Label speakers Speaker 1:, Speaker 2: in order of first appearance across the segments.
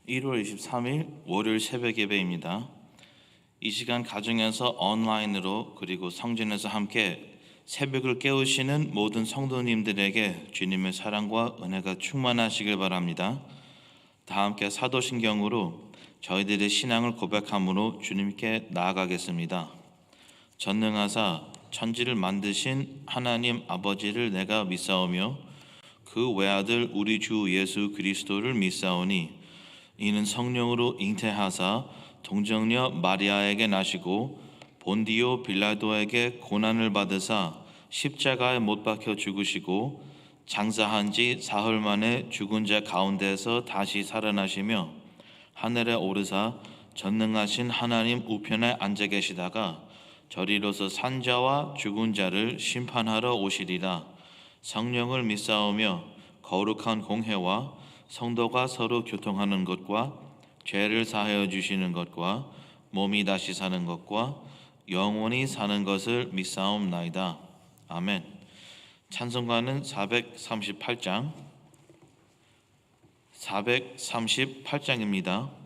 Speaker 1: 1월 23일 월요일 새벽 예배입니다. 이 시간 가정에서 온라인으로 그리고 성전에서 함께 새벽을 깨우시는 모든 성도님들에게 주님의 사랑과 은혜가 충만하시길 바랍니다. 다 함께 사도신경으로 저희들의 신앙을 고백함으로 주님께 나아가겠습니다. 전능하사 천지를 만드신 하나님 아버지를 내가 믿사오며 그 외아들 우리 주 예수 그리스도를 믿사오니 이는 성령으로 잉태하사 동정녀 마리아에게 나시고 본디오 빌라도에게 고난을 받으사 십자가에 못 박혀 죽으시고 장사한 지 사흘 만에 죽은 자 가운데서 다시 살아나시며 하늘에 오르사 전능하신 하나님 우편에 앉아 계시다가 저리로서 산자와 죽은 자를 심판하러 오시리라. 성령을 믿사오며 거룩한 공회와 성도가 서로 교통하는 것과 죄를 사하여 주시는 것과 몸이 다시 사는 것과 영원히 사는 것을 믿사옵나이다. 아멘. 찬송가는 438장입니다.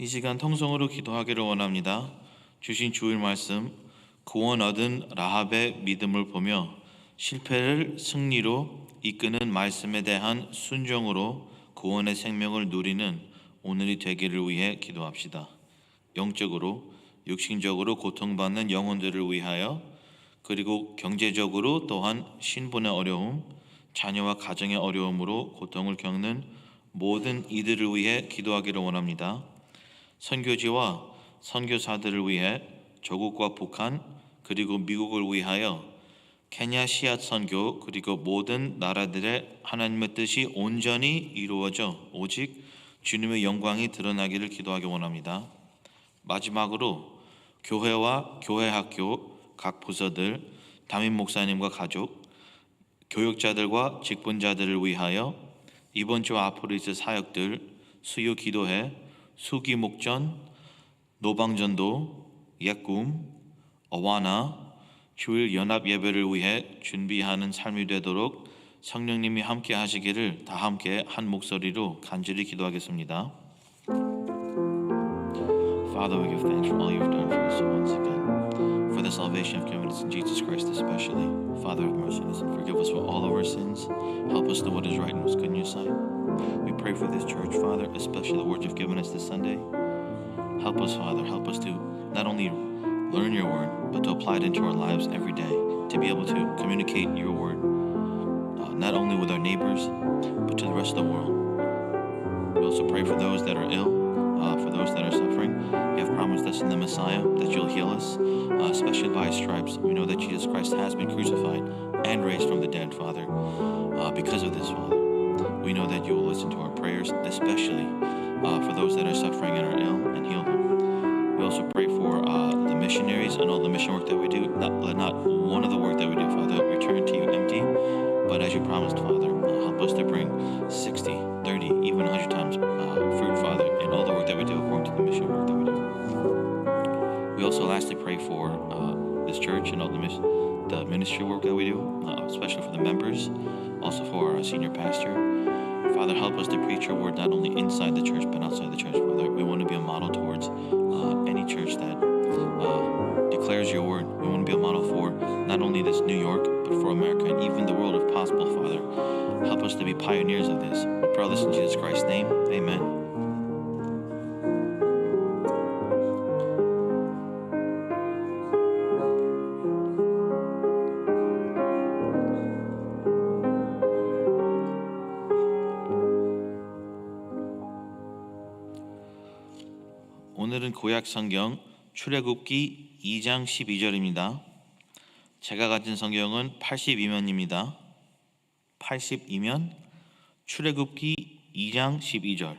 Speaker 1: 이 시간 통성으로 기도하기를 원합니다. 주신 주일 말씀, 구원 얻은 라합의 믿음을 보며 실패를 승리로 이끄는 말씀에 대한 순종으로 구원의 생명을 누리는 오늘이 되기를 위해 기도합시다. 영적으로, 육신적으로 고통받는 영혼들을 위하여, 그리고 경제적으로 또한 신분의 어려움, 자녀와 가정의 어려움으로 고통을 겪는 모든 이들을 위해 기도하기를 원합니다. 선교지와 선교사들을 위해 조국과 북한 그리고 미국을 위하여 케냐 씨앗 선교 그리고 모든 나라들의 하나님의 뜻이 온전히 이루어져 오직 주님의 영광이 드러나기를 기도하기 원합니다. 마지막으로 교회와 교회 학교 각 부서들 담임 목사님과 가족, 교육자들과 직분자들을 위하여 이번 주와 앞으로 있을 사역들 수요 기도회, 수기 목전, 노방전도, 옛꿈, 어와나, 주일 연합 예배를 위해 준비하는 삶이 되도록 성령님이 함께 하시기를 다 함께 한 목소리로 간절히 기도하겠습니다. Father, we give thanks for all you've done for us once again, for the salvation you've given us in Jesus Christ especially. Father, have mercy on us and forgive us for all of our sins. Help us do what is right and what's good in your sight. We pray for this church, Father, especially the words you've given us this Sunday. Help us, Father, help us to not only learn your word, but to apply it into our lives every day, to be able to communicate your word, not only with our neighbors, but to the rest of the world. We also pray for those that are ill, for those that are suffering. You have promised us in the Messiah that you'll heal us, especially by his stripes. We know that Jesus Christ has been crucified and raised from the dead, Father. Because of this, Father, we know that you will listen to our prayers, especially for those that are suffering and are ill, and heal them. We also pray for the missionaries and all the mission work that we do. Let not one of the work that we do, Father, return to you empty, but as you promised, Father, help us to bring 60, 30, even 100 times fruit, Father, in all the work that we do according to the mission work that we do. We also lastly pray for this church and all the ministry work that we do, especially for the members, also for our senior pastor. Father, help us to preach your word not only inside the church but outside the church, Father. We want to be a model towards any church that declares your word. We want to be a model for not only this New York, but for America and even the world if possible, Father. Help us to be pioneers of this. We pray this in Jesus Christ's name. Amen. 오늘은 구약 성경 출애굽기 2장 12절입니다. 제가 가진 성경은 82면입니다. 82면 출애굽기 2장 12절.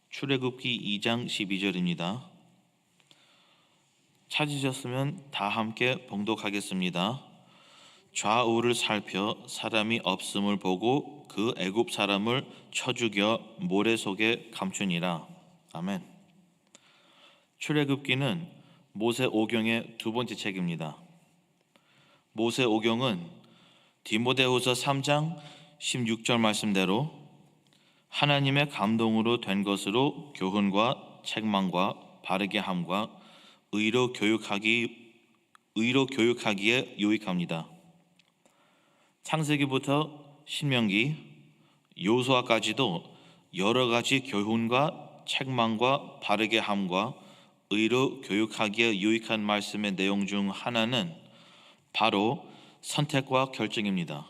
Speaker 1: 출애굽기 2장 12절입니다. 찾으셨으면 다 함께 봉독하겠습니다. 좌우를 살펴 사람이 없음을 보고 그 애굽 사람을 쳐 죽여 모래 속에 감추니라. 아멘. 출애굽기는 모세 오경의 두 번째 책입니다. 모세 오경은 디모데후서 3장 16절 말씀대로 하나님의 감동으로 된 것으로 교훈과 책망과 바르게 함과 의로 교육하기에 유익합니다. 창세기부터 신명기, 요수아까지도 여러 가지 교훈과 책망과 바르게 함과 의로 교육하기에 유익한 말씀의 내용 중 하나는 바로 선택과 결정입니다.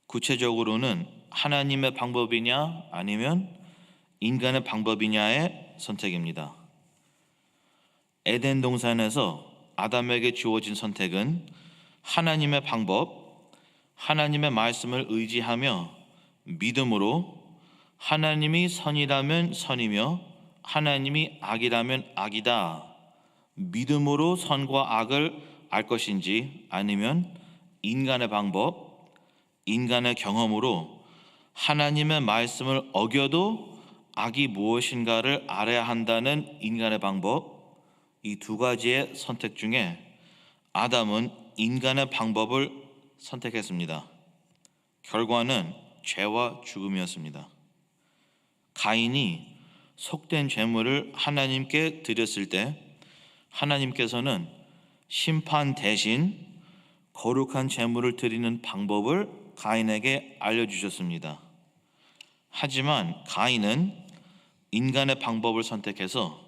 Speaker 1: 구체적으로는 하나님의 방법이냐 아니면 인간의 방법이냐의 선택입니다. 에덴 동산에서 아담에게 주어진 선택은 하나님의 방법, 하나님의 말씀을 의지하며 믿음으로 하나님이 선이라면 선이며 하나님이 악이라면 악이다, 믿음으로 선과 악을 알 것인지 아니면 인간의 방법, 인간의 경험으로 하나님의 말씀을 어겨도 악이 무엇인가를 알아야 한다는 인간의 방법, 이 두 가지의 선택 중에 아담은 인간의 방법을 선택했습니다. 결과는 죄와 죽음이었습니다. 가인이 속된 제물을 하나님께 드렸을 때 하나님께서는 심판 대신 거룩한 제물을 드리는 방법을 가인에게 알려주셨습니다. 하지만 가인은 인간의 방법을 선택해서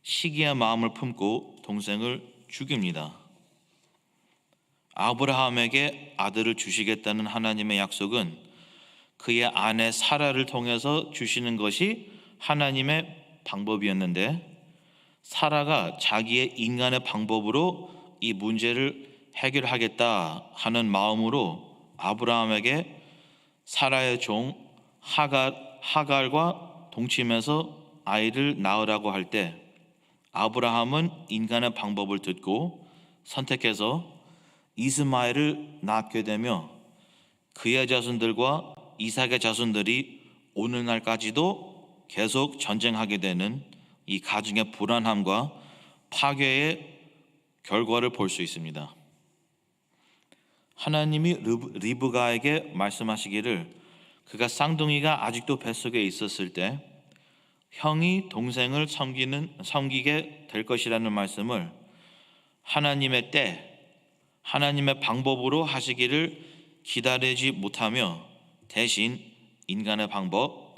Speaker 1: 시기의 마음을 품고 동생을 죽입니다. 아브라함에게 아들을 주시겠다는 하나님의 약속은 그의 아내 사라를 통해서 주시는 것이 하나님의 방법이었는데 사라가 자기의 인간의 방법으로 이 문제를 해결하겠다 하는 마음으로 아브라함에게 사라의 종 하갈과 동침해서 아이를 낳으라고 할 때 아브라함은 인간의 방법을 듣고 선택해서 이스마엘을 낳게 되며 그의 자손들과 이삭의 자손들이 오늘날까지도 계속 전쟁하게 되는 이 가정의 불안함과 파괴의 결과를 볼 수 있습니다. 하나님이 리브가에게 말씀하시기를 그가 쌍둥이가 아직도 뱃속에 있었을 때 형이 동생을 섬기게 될 것이라는 말씀을 하나님의 때, 하나님의 방법으로 하시기를 기다리지 못하며 대신 인간의 방법,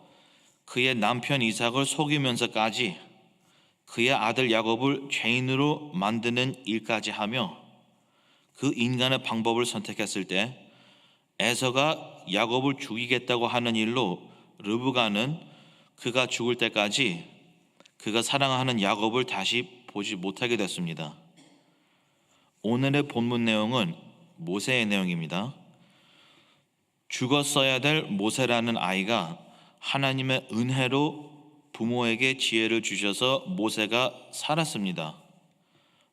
Speaker 1: 그의 남편 이삭을 속이면서까지 그의 아들 야곱을 죄인으로 만드는 일까지 하며 그 인간의 방법을 선택했을 때 에서가 야곱을 죽이겠다고 하는 일로 르브가는 그가 죽을 때까지 그가 사랑하는 야곱을 다시 보지 못하게 됐습니다. 오늘의 본문 내용은 모세의 내용입니다. 죽었어야 될 모세라는 아이가 하나님의 은혜로 부모에게 지혜를 주셔서 모세가 살았습니다.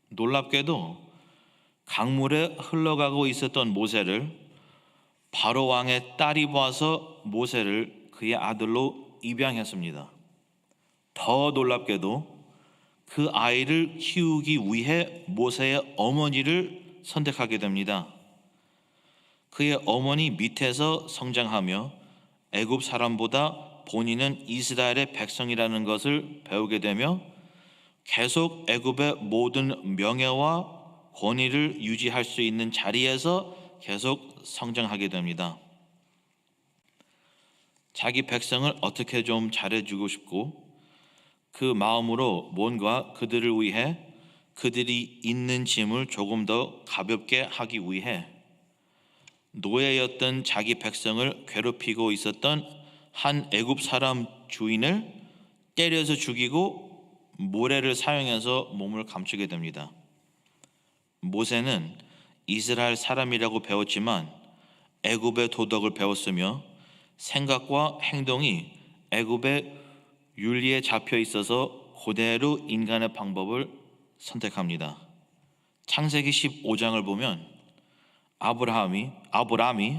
Speaker 1: 놀랍게도 강물에 흘러가고 있었던 모세를 바로 왕의 딸이 보아서 모세를 그의 아들로 입양했습니다. 더 놀랍게도 그 아이를 키우기 위해 모세의 어머니를 선택하게 됩니다. 그의 어머니 밑에서 성장하며 애굽 사람보다 본인은 이스라엘의 백성이라는 것을 배우게 되며 계속 애굽의 모든 명예와 권위를 유지할 수 있는 자리에서 계속 성장하게 됩니다. 자기 백성을 어떻게 좀 잘해주고 싶고 그 마음으로 뭔가 그들을 위해 그들이 있는 짐을 조금 더 가볍게 하기 위해 노예였던 자기 백성을 괴롭히고 있었던 한 애굽 사람 주인을 때려서 죽이고 모래를 사용해서 몸을 감추게 됩니다. 모세는 이스라엘 사람이라고 배웠지만 애굽의 도덕을 배웠으며 생각과 행동이 애굽의 윤리에 잡혀 있어서 그대로 인간의 방법을 선택합니다. 창세기 15장을 보면 아브라함이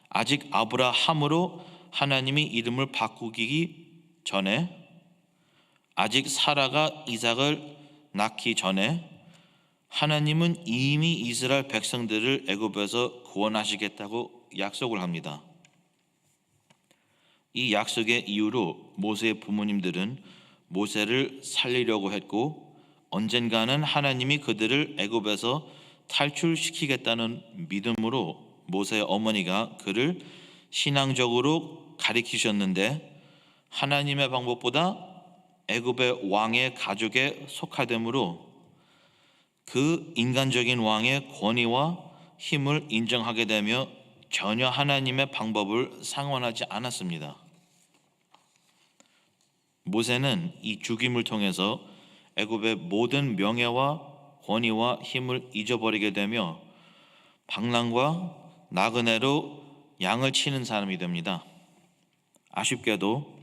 Speaker 1: 아직 아브라함으로 하나님이 이름을 바꾸기 전에, 아직 사라가 이삭을 낳기 전에 하나님은 이미 이스라엘 백성들을 애굽에서 구원하시겠다고 약속을 합니다. 이 약속의 이유로 모세의 부모님들은 모세를 살리려고 했고 언젠가는 하나님이 그들을 애굽에서 탈출시키겠다는 믿음으로 모세의 어머니가 그를 신앙적으로 가리키셨는데 하나님의 방법보다 애굽의 왕의 가족에 속하됨으로 그 인간적인 왕의 권위와 힘을 인정하게 되며 전혀 하나님의 방법을 상원하지 않았습니다. 모세는 이 죽임을 통해서 애굽의 모든 명예와 권위와 힘을 잊어버리게 되며 방랑과 나그네로 양을 치는 사람이 됩니다. 아쉽게도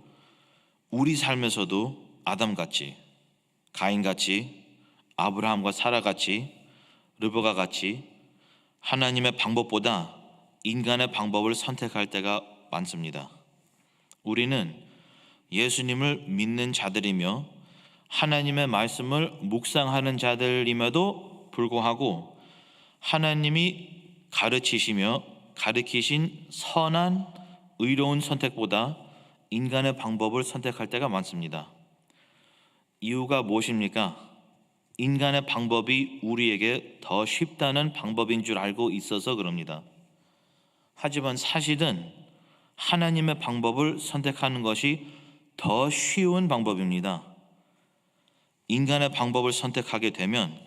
Speaker 1: 우리 삶에서도 아담같이, 가인같이, 아브라함과 사라같이, 르브가같이 하나님의 방법보다 인간의 방법을 선택할 때가 많습니다. 우리는 예수님을 믿는 자들이며 하나님의 말씀을 묵상하는 자들임에도 불구하고 하나님이 가르치시며 가르치신 선한 의로운 선택보다 인간의 방법을 선택할 때가 많습니다. 이유가 무엇입니까? 인간의 방법이 우리에게 더 쉽다는 방법인 줄 알고 있어서 그럽니다. 하지만 사실은 하나님의 방법을 선택하는 것이 더 쉬운 방법입니다. 인간의 방법을 선택하게 되면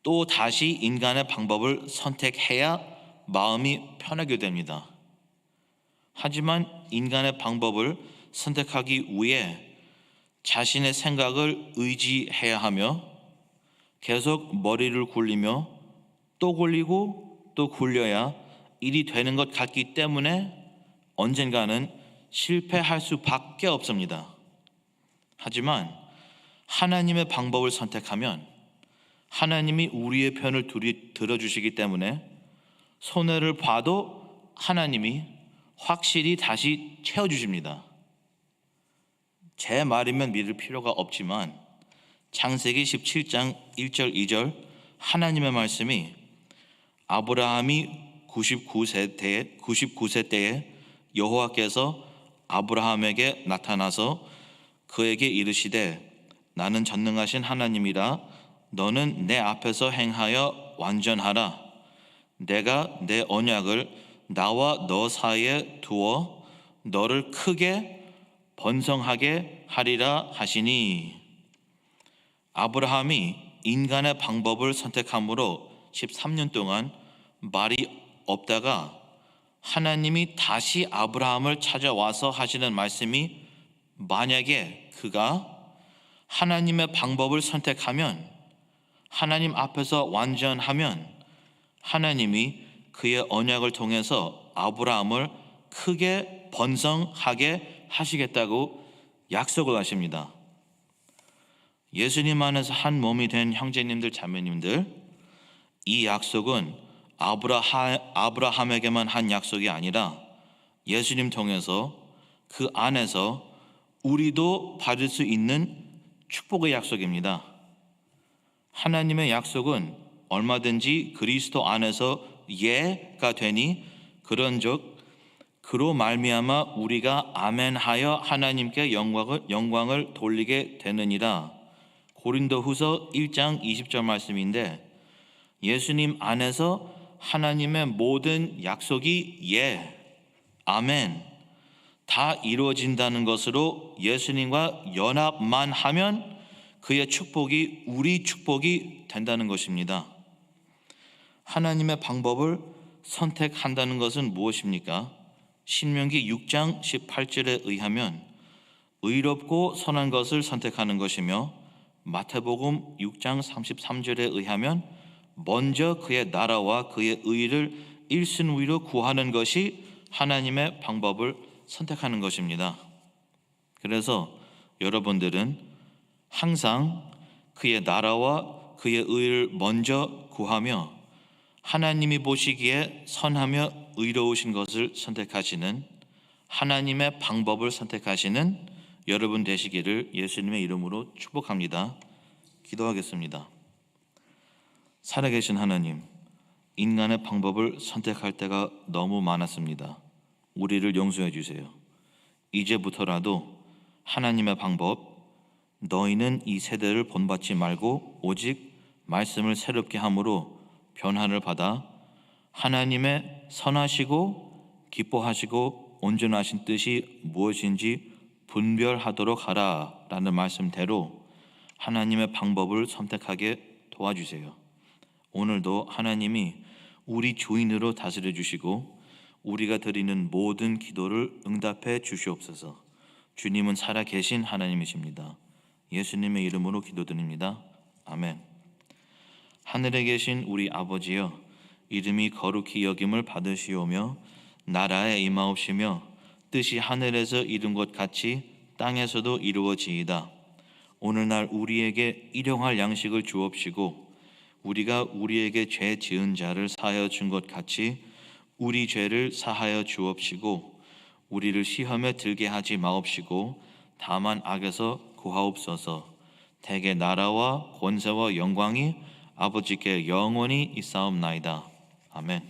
Speaker 1: 또 다시 인간의 방법을 선택해야 마음이 편하게 됩니다. 하지만 인간의 방법을 선택하기 위해 자신의 생각을 의지해야 하며 계속 머리를 굴리며 또 굴리고 또 굴려야 일이 되는 것 같기 때문에 언젠가는 실패할 수밖에 없습니다. 하지만 하나님의 방법을 선택하면 하나님이 우리의 편을 들어주시기 때문에 손해를 봐도 하나님이 확실히 다시 채워주십니다. 제 말이면 믿을 필요가 없지만 창세기 17장 1절 2절 하나님의 말씀이 아브라함이 99세 때에 여호와께서 아브라함에게 나타나서 그에게 이르시되 나는 전능하신 하나님이라 너는 내 앞에서 행하여 완전하라. 내가 내 언약을 나와 너 사이에 두어 너를 크게 번성하게 하리라 하시니, 아브라함이 인간의 방법을 선택함으로 13년 동안 말이 없다가 하나님이 다시 아브라함을 찾아와서 하시는 말씀이, 만약에 그가 하나님의 방법을 선택하면, 하나님 앞에서 완전하면 하나님이 그의 언약을 통해서 아브라함을 크게 번성하게 하시겠다고 약속을 하십니다. 예수님 안에서 한 몸이 된 형제님들, 자매님들, 이 약속은 아브라함에게만 한 약속이 아니라 예수님 통해서 그 안에서 우리도 받을 수 있는 축복의 약속입니다. 하나님의 약속은 얼마든지 그리스도 안에서 예가 되니 그런즉 그로 말미암아 우리가 아멘하여 하나님께 영광을 돌리게 되느니라. 고린도후서 1장 20절 말씀인데, 예수님 안에서 하나님의 모든 약속이 예, 아멘 다 이루어진다는 것으로 예수님과 연합만 하면 그의 축복이 우리 축복이 된다는 것입니다. 하나님의 방법을 선택한다는 것은 무엇입니까? 신명기 6장 18절에 의하면 의롭고 선한 것을 선택하는 것이며, 마태복음 6장 33절에 의하면 먼저 그의 나라와 그의 의를 일순위로 구하는 것이 하나님의 방법을 선택하는 것입니다. 그래서 여러분들은 항상 그의 나라와 그의 의를 먼저 구하며 하나님이 보시기에 선하며 의로우신 것을 선택하시는, 하나님의 방법을 선택하시는 여러분 되시기를 예수님의 이름으로 축복합니다. 기도하겠습니다. 살아계신 하나님, 인간의 방법을 선택할 때가 너무 많았습니다. 우리를 용서해 주세요. 이제부터라도 하나님의 방법, 너희는 이 세대를 본받지 말고 오직 말씀을 새롭게 함으로 변화를 받아 하나님의 선하시고 기뻐하시고 온전하신 뜻이 무엇인지 분별하도록 하라 라는 말씀대로 하나님의 방법을 선택하게 도와주세요. 오늘도 하나님이 우리 주인으로 다스려 주시고 우리가 드리는 모든 기도를 응답해 주시옵소서. 주님은 살아계신 하나님이십니다. 예수님의 이름으로 기도드립니다. 아멘. 하늘에 계신 우리 아버지여, 이름이 거룩히 여김을 받으시오며 나라에 임하옵시며 뜻이 하늘에서 이룬 것 같이 땅에서도 이루어지이다. 오늘날 우리에게 일용할 양식을 주옵시고 우리가 우리에게 죄 지은 자를 사하여 준 것 같이 우리 죄를 사하여 주옵시고 우리를 시험에 들게 하지 마옵시고 다만 악에서 구하옵소서. 대개 나라와 권세와 영광이 아버지께 영원히 있사옵나이다. 아멘.